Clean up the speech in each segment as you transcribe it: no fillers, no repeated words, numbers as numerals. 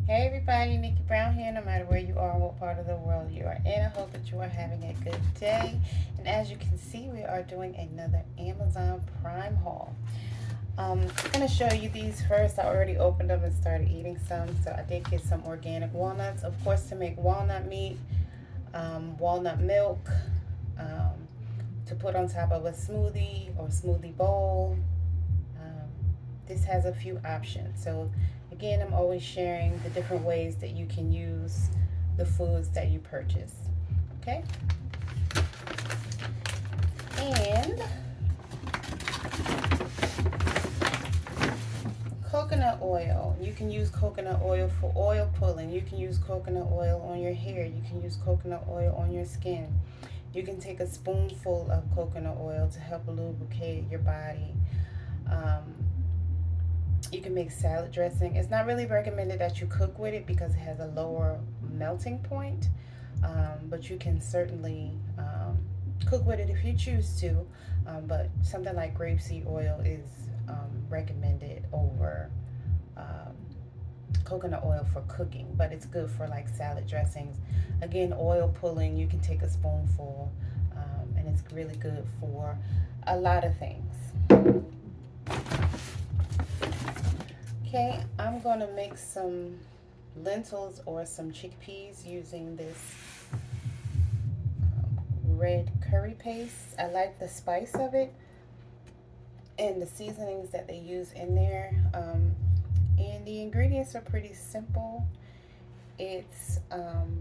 Hey everybody, Nickie Brown here. No matter where you are and what part of the world you are in, I hope that you are having a good day. And as you can see, we are doing another Amazon Prime haul. I'm going to show you these first. I already opened them and started eating some. So I did get some organic walnuts, of course, to make walnut meat, walnut milk, to put on top of a smoothie or smoothie bowl. This has a few options. So again, I'm always sharing the different ways that you can use the foods that you purchase. Okay? And coconut oil. You can use coconut oil for oil pulling. You can use coconut oil on your hair. You can use coconut oil on your skin. You can take a spoonful of coconut oil to help lubricate your body. You can make salad dressing. It's not really recommended that you cook with it because it has a lower melting point, but you can certainly cook with it if you choose to. But something like grapeseed oil is recommended over coconut oil for cooking, but it's good for like salad dressings. Again, oil pulling, you can take a spoonful, and it's really good for a lot of things. Okay, I'm going to make some lentils or some chickpeas using this red curry paste. I like the spice of it and the seasonings that they use in there. And the ingredients are pretty simple. It's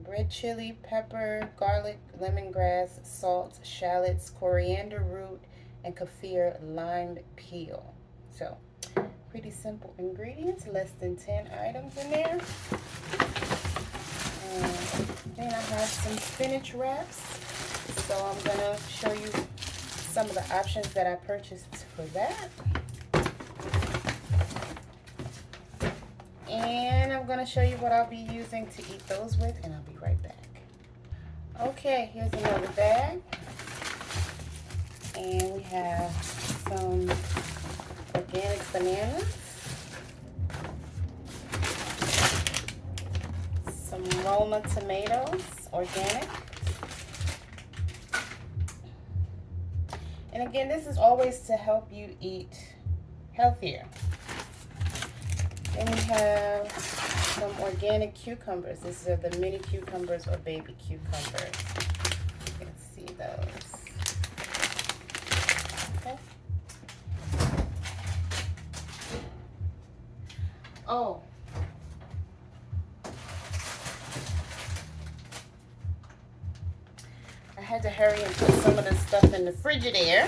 red chili, pepper, garlic, lemongrass, salt, shallots, coriander root, and kaffir lime peel. So pretty simple ingredients, less than 10 items in there. Then I have some spinach wraps. So I'm going to show you some of the options that I purchased for that. And I'm going to show you what I'll be using to eat those with, and I'll be right back. Okay, here's another bag. And we have some organic bananas, some Roma tomatoes, organic. And again, this is always to help you eat healthier. Then we have some organic cucumbers. These are the mini cucumbers or baby cucumbers. You can see those. Okay. Oh. I had to hurry and put some of this stuff in the Frigidaire.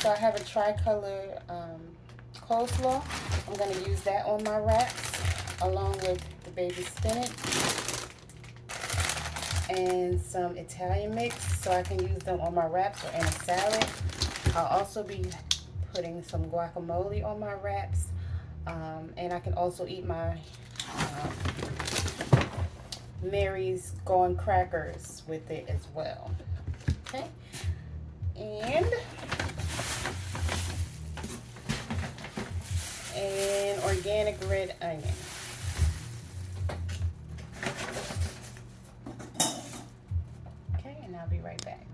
So I have a tricolor coleslaw. I'm going to use that on my wraps along with the baby spinach and some Italian mix so I can use them on my wraps or in a salad. I'll also be putting some guacamole on my wraps, and I can also eat my Mary's Gone crackers with it as well. Okay, and an organic red onion. Okay, and I'll be right back.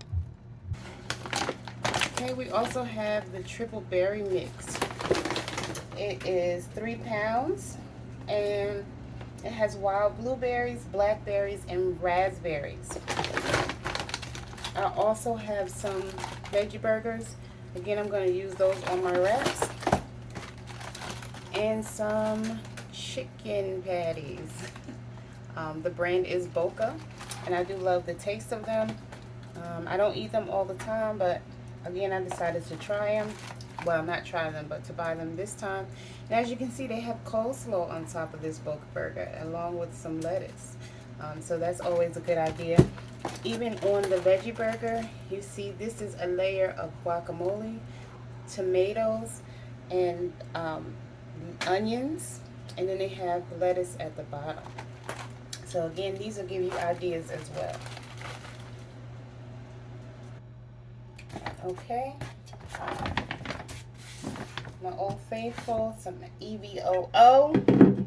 Okay, we also have the triple berry mix. It is 3 pounds and it has wild blueberries, blackberries, and raspberries. I also have some veggie burgers. Again, I'm going to use those on my wraps. And some chicken patties. The brand is Boca, and I do love the taste of them. I don't eat them all the time, but again, I decided to try them. Well, not try them, but to buy them this time. And as you can see, they have coleslaw on top of this Boca burger, along with some lettuce. So that's always a good idea. Even on the veggie burger, you see this is a layer of guacamole, tomatoes, and onions, and then they have lettuce at the bottom. So again, these will give you ideas as well. Okay, my Old Faithful, some EVOO,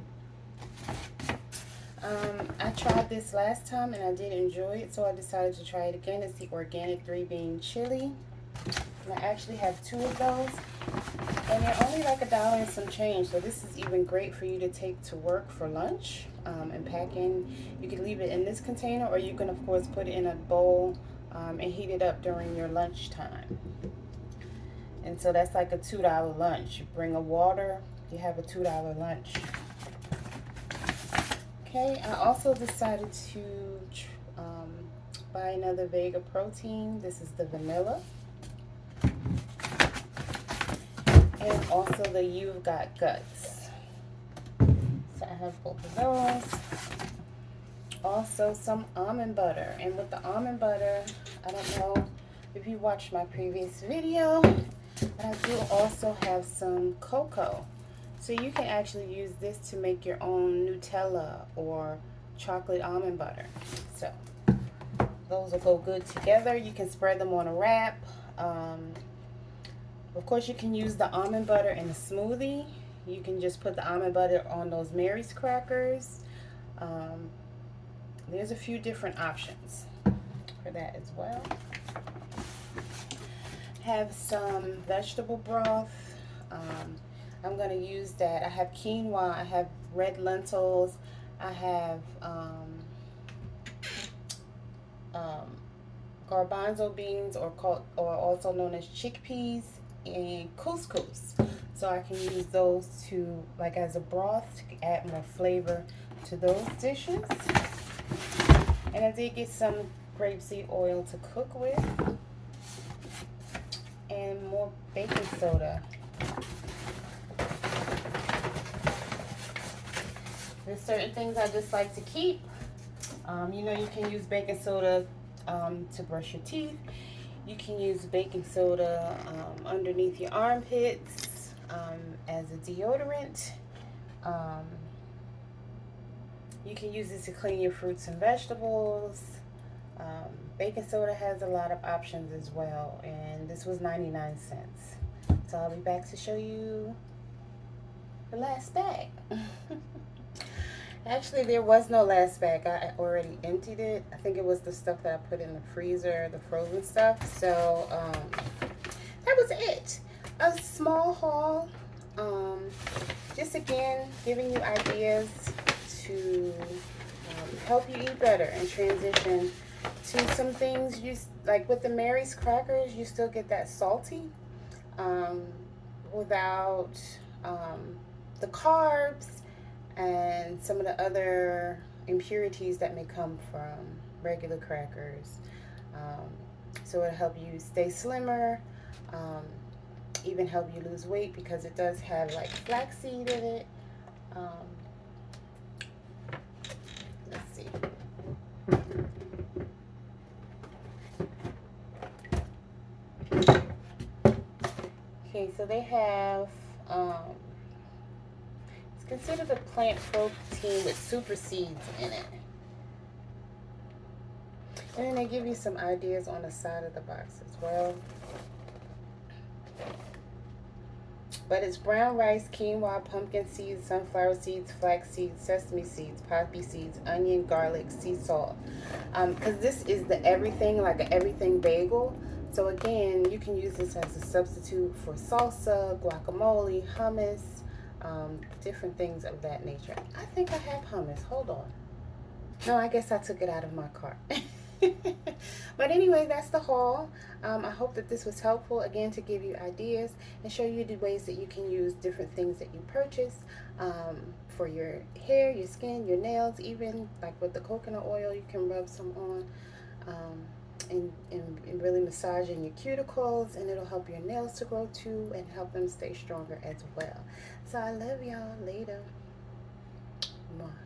tried this last time and I did enjoy it, so I decided to try it again. It's the organic 3-bean chili. And I actually have 2 of those. And they're only like $1 and some change. So this is even great for you to take to work for lunch and pack in. You can leave it in this container, or you can of course put it in a bowl and heat it up during your lunch time. And so that's like a $2 lunch. You bring a water, you have a $2 lunch. Okay, I also decided to buy another Vega protein. This is the vanilla. And also the You've Got Guts. So I have both of those. Also some almond butter. And with the almond butter, I don't know if you watched my previous video, but I do also have some cocoa. So you can actually use this to make your own Nutella or chocolate almond butter. So those will go good together. You can spread them on a wrap. Of course, you can use the almond butter in a smoothie. You can just put the almond butter on those Mary's crackers. There's a few different options for that as well. Have some vegetable broth. I'm going to use that. I have quinoa, I have red lentils, I have garbanzo beans, or also known as chickpeas, and couscous. So I can use those to, like, as a broth to add more flavor to those dishes. And I did get some grapeseed oil to cook with, and more baking soda. There's certain things I just like to keep. You know, you can use baking soda to brush your teeth. You can use baking soda underneath your armpits as a deodorant. You can use it to clean your fruits and vegetables. Baking soda has a lot of options as well, and this was 99 cents. So I'll be back to show you the last bag. Actually, there was no last bag. I already emptied it. I think it was the stuff that I put in the freezer, the frozen stuff. So that was it. A small haul. Just again, giving you ideas to help you eat better and transition to some things. You like with the Mary's crackers, you still get that salty without the carbs and some of the other impurities that may come from regular crackers. So it'll help you stay slimmer, even help you lose weight, because it does have like flaxseed in it. Let's see. Okay, so they have considered a plant protein with super seeds in it. And then they give you some ideas on the side of the box as well. But it's brown rice, quinoa, pumpkin seeds, sunflower seeds, flax seeds, sesame seeds, poppy seeds, onion, garlic, sea salt. Because this is the everything, like an everything bagel. So again, you can use this as a substitute for salsa, guacamole, hummus, different things of that nature. I think I have hummus. Hold on. No, I guess I took it out of my cart. But anyway, that's the haul. I hope that this was helpful, again, to give you ideas and show you the ways that you can use different things that you purchase for your hair, your skin, your nails. Even like with the coconut oil, you can rub some on and really massage in your cuticles, and it'll help your nails to grow too and help them stay stronger as well. So I love y'all. Later. Mwah.